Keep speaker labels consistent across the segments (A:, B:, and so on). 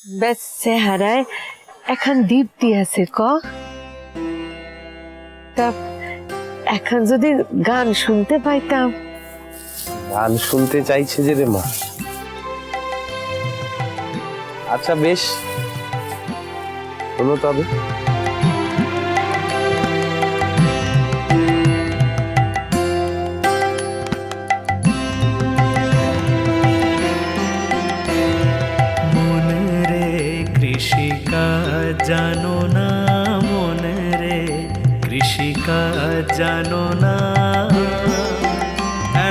A: বেশ চেহারায় এখন দীপ্তি আছে ক তা এখন যদি গান শুনতে পাইতাম।
B: গান শুনতে চাইছে যে রে মা। আচ্ছা বেশ, শোনো তবে।
C: জানো না মনে রে কৃষিকাজ জানো না,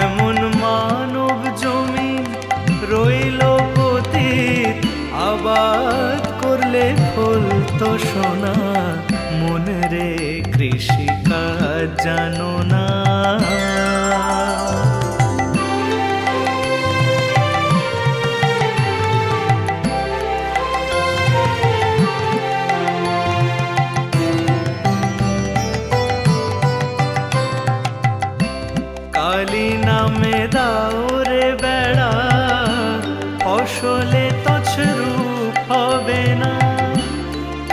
C: এমন মানব জমি রইল পতিত, আবাদ করলে ফলতো সোনা। মনে রে কৃষিকাজ জানো না। কালী নামে দাও রে বেড়া, ফসলে তছরূপ হবে না।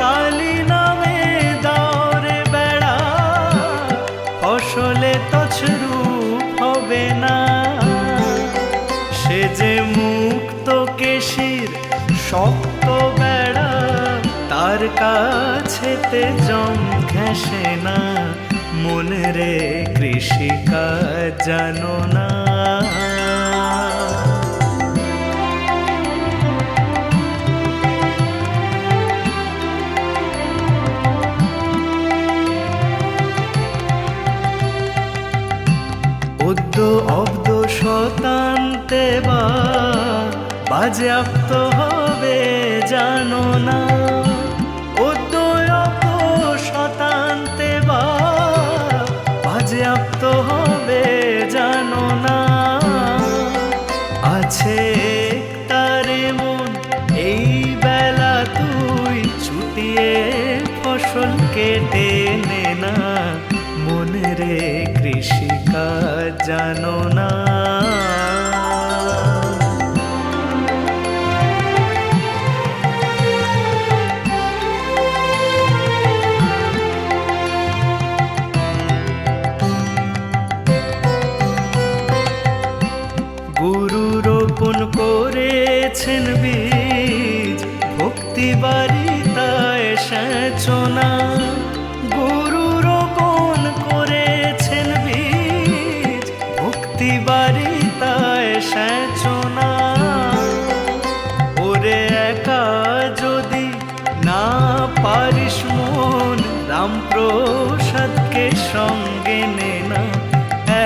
C: কালী নামে দাও রে বেড়া, ফসলে তছরূপ হবে না। সে যে মুক্ত কেশির শক্ত বেড়া, তার কাছেতে জম ঘেঁষে না। মনে রে কৃষিকাজ জানো না। পদ্য অব্দ শতান্তে বা বাজেয়াপ্ত হবে জানো না। পদ্য অব্দ শতান্তে বা বাজেয়াপ্ত হবে জানো না। আছে তারে মন এই বেলা তুই ছুটিয়ে ফসল কেটে নে না। মনে রে কৃষিকাজ জানো না। গুরু রোপণ করেছেন বীজ, ভক্তি বারিতায় সেচনা। গুরু রোপণ করেছেন বীজ, ভক্তি বারিতায় সেচনা। ওরে একা যদি না পারিস মন, রামপ্রসাদকে সঙ্গে নে না।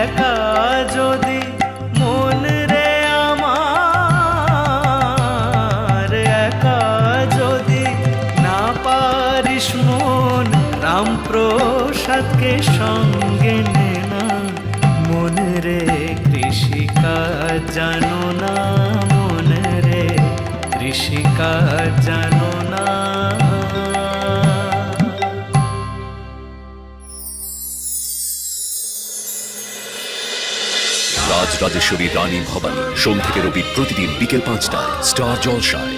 C: একা যদি মন রে আমার, একা যদি না পারিস মন, রামপ্রসাদকে সঙ্গে নে না। মনে রে কৃষিকাজ জানো না। মনে রে কৃষিকাজ জানো না।
D: রাজরাজেশ্বরী রানী ভবানী, সোম থেকে রবি প্রতিদিন বিকেল 5টায় স্টার জলসায়।